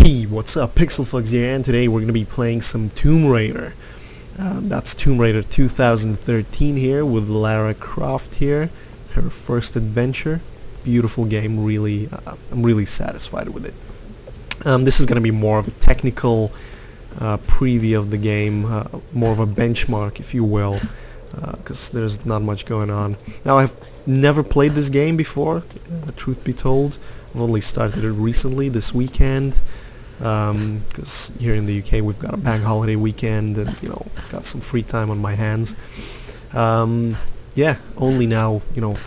Hey, what's up? Pixelflux here, and today we're going to be playing some Tomb Raider. That's Tomb Raider 2013 here with Lara Croft here, her first adventure. Beautiful game, really. I'm really satisfied with it. This is going to be more of a technical preview of the game, more of a benchmark, if you will, because there's not much going on. Now, I've never played this game before, truth be told. I've only started it recently, this weekend, because here in the UK we've got a bank holiday weekend and, got some free time on my hands. Yeah, only now,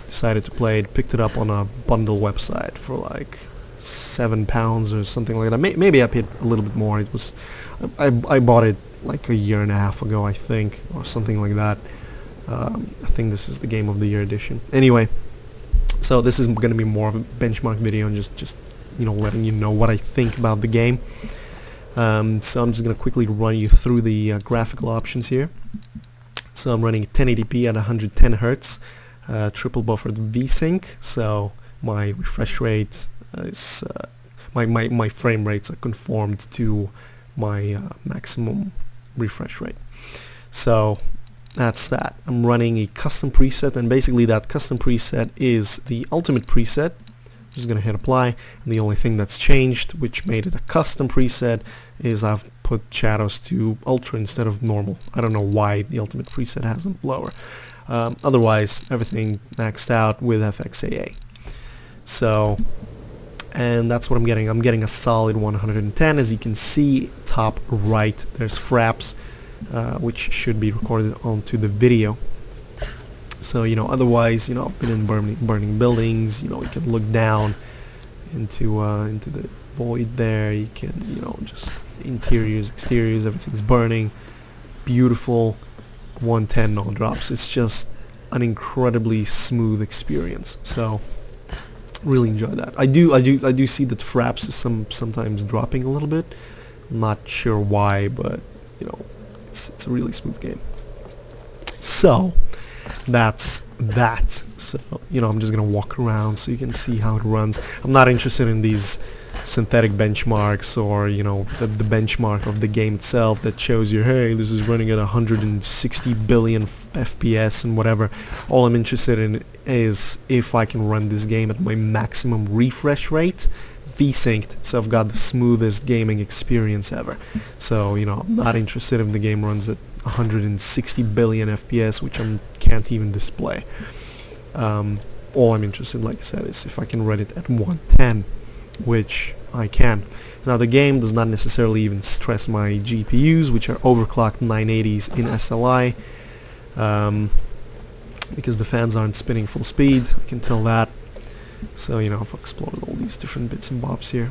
decided to play it. Picked it up on a bundle website for like £7 or something like that. Maybe I paid a little bit more. It was, I bought it like a year and a half ago, I think, or something like that. I think this is the Game of the Year edition. Anyway, so this is going to be more of a benchmark video and just letting you know what I think about the game. So I'm just going to quickly run you through the graphical options here. So I'm running 1080p at 110 Hertz, triple buffered VSync. So my refresh rate is my frame rates are conformed to my maximum refresh rate. So that's that. I'm running a custom preset, and basically that custom preset is the ultimate preset. I'm just gonna hit apply, and the only thing that's changed, which made it a custom preset, is I've put shadows to ultra instead of normal. I don't know why the ultimate preset has them lower. Otherwise, everything maxed out with FXAA. So, and that's what I'm getting. I'm getting a solid 110. As you can see, top right, there's fraps, which should be recorded onto the video. So otherwise, I've been in burning buildings. You can look down into the void there. You can just interiors, exteriors, everything's burning. Beautiful. 110 no drops. It's just an incredibly smooth experience. So really enjoy that. I do see that fraps is sometimes dropping a little bit. I'm not sure why, but it's a really smooth game. So that's that. So I'm just gonna walk around so you can see how it runs. I'm not interested in these synthetic benchmarks or the benchmark of the game itself that shows you, hey, this is running at 160 billion FPS and whatever. All I'm interested in is if I can run this game at my maximum refresh rate, V-synced, so I've got the smoothest gaming experience ever. So I'm not interested if the game runs at 160 billion FPS, which I can't even display. All I'm interested, like I said, is if I can run it at 110, which I can. Now the game does not necessarily even stress my GPUs, which are overclocked 980s in SLI, because the fans aren't spinning full speed. I can tell that. So I've explored all these different bits and bobs here.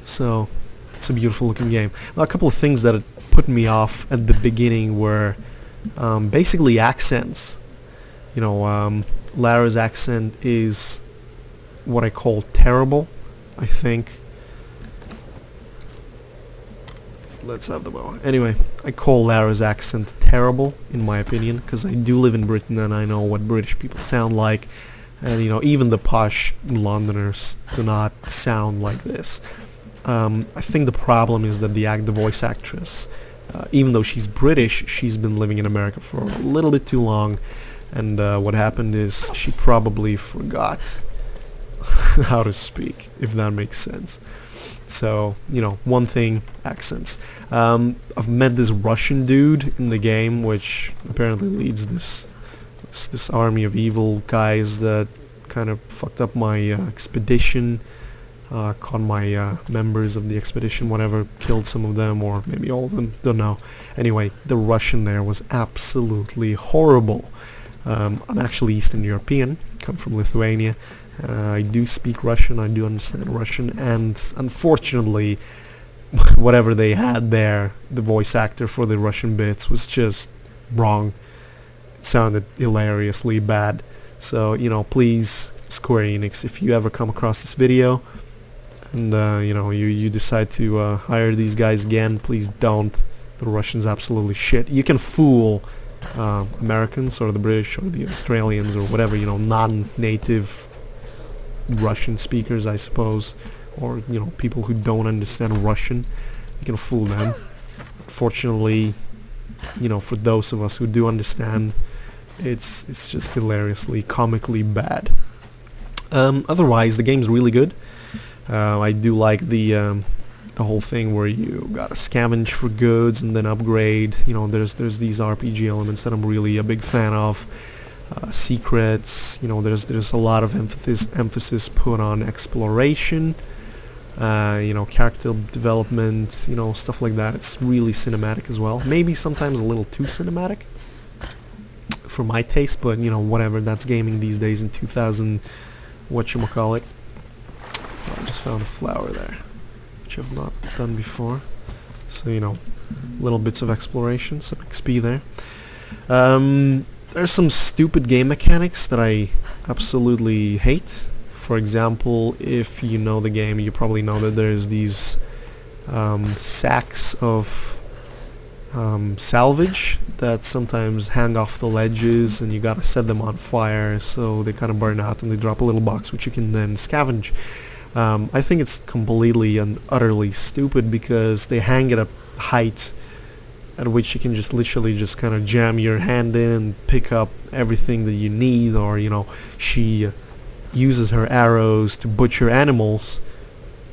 So it's a beautiful looking game. Now, a couple of things that put me off at the beginning were basically accents. Lara's accent is what I call terrible, I think. Let's have the bow. Anyway, I call Lara's accent terrible, in my opinion, because I do live in Britain and I know what British people sound like. And even the posh Londoners do not sound like this. I think the problem is that the voice actress, even though she's British, she's been living in America for a little bit too long, and what happened is she probably forgot how to speak, if that makes sense. So one thing, accents. I've met this Russian dude in the game, which apparently leads this army of evil guys that kind of fucked up my expedition, caught my members of the expedition, whatever, killed some of them, or maybe all of them, don't know. Anyway, the Russian there was absolutely horrible. I'm actually Eastern European, come from Lithuania. I do speak Russian, I do understand Russian, and unfortunately, whatever they had there, the voice actor for the Russian bits was just wrong. Sounded hilariously bad. So please, Square Enix, if you ever come across this video and you decide to hire these guys again, please don't. The Russian's absolutely shit. You can fool Americans or the British or the Australians or whatever, non-native Russian speakers, I suppose, or people who don't understand Russian. You can fool them. Fortunately, for those of us who do understand, it's just hilariously, comically bad. Otherwise, the game's really good. I do like the whole thing where you gotta scavenge for goods and then upgrade. There's these RPG elements that I'm really a big fan of. Secrets. There's a lot of emphasis put on exploration. Character development. Stuff like that. It's really cinematic as well. Maybe sometimes a little too cinematic for my taste, but whatever. That's gaming these days in 2000. Whatchamacallit. I just found a flower there, which I've not done before. So, little bits of exploration, some XP there. There's some stupid game mechanics that I absolutely hate. For example, if you know the game, you probably know that there's these sacks of salvage that sometimes hang off the ledges, and you gotta set them on fire so they kind of burn out and they drop a little box which you can then scavenge. I think it's completely and utterly stupid because they hang at a height at which you can just literally just kind of jam your hand in and pick up everything that you need, or she uses her arrows to butcher animals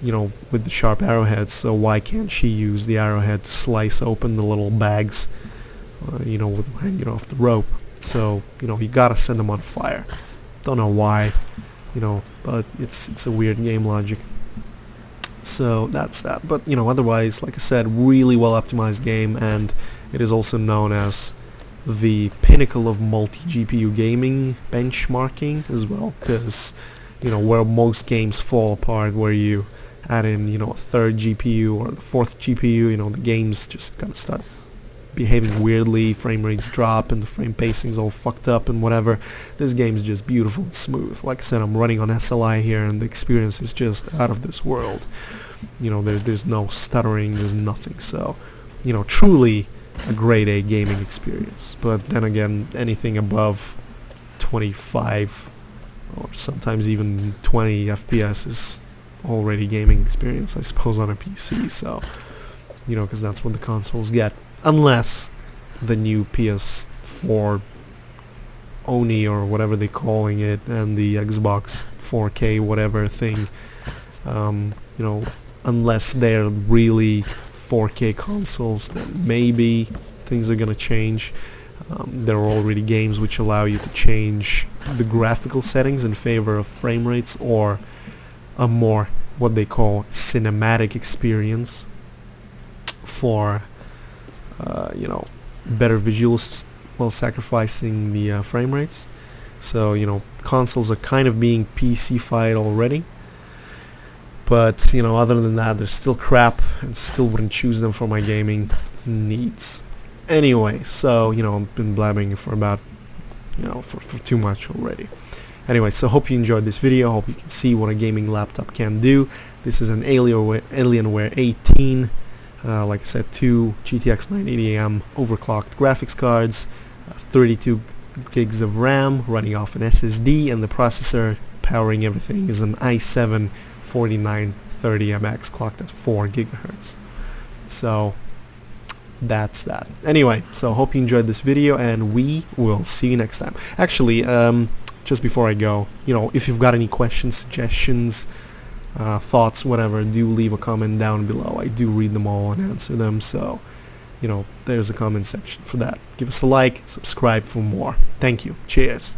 with the sharp arrowheads, so why can't she use the arrowhead to slice open the little bags with hanging off the rope? So you gotta set them on fire. Don't know why, but it's a weird game logic. So that's that. But otherwise, like I said, really well optimized game, and it is also known as the pinnacle of multi-GPU gaming benchmarking as well, because where most games fall apart, where you add in a third GPU or the fourth GPU, the games just kind of start behaving weirdly, frame rates drop and the frame pacing's all fucked up and whatever. This game's just beautiful and smooth. Like I said, I'm running on SLI here and the experience is just out of this world. There's no stuttering, there's nothing. So, truly a grade A gaming experience. But then again, anything above 25 or sometimes even 20 FPS is already gaming experience, I suppose, on a PC. So, because that's what the consoles get. Unless the new PS4 Oni or whatever they're calling it, and the Xbox 4K whatever thing, unless they're really 4K consoles, then maybe things are gonna change. There are already games which allow you to change the graphical settings in favor of frame rates or a more what they call cinematic experience for better visuals while sacrificing the frame rates. So consoles are kind of being PC-fied already, but other than that, they're still crap and still wouldn't choose them for my gaming needs. Anyway, so I've been blabbing for about for too much already. Anyway, so hope you enjoyed this video. Hope you can see what a gaming laptop can do. This is an Alienware 18. Like I said, 2 GTX 980M overclocked graphics cards, 32 gigs of RAM running off an SSD, and the processor powering everything is an i7 4930MX clocked at 4 gigahertz. So that's that. Anyway, so hope you enjoyed this video, and we will see you next time. Actually, just before I go, if you've got any questions, suggestions, thoughts, whatever, do leave a comment down below. I do read them all and answer them, so there's a comment section for that. Give us a like, subscribe for more. Thank you. Cheers.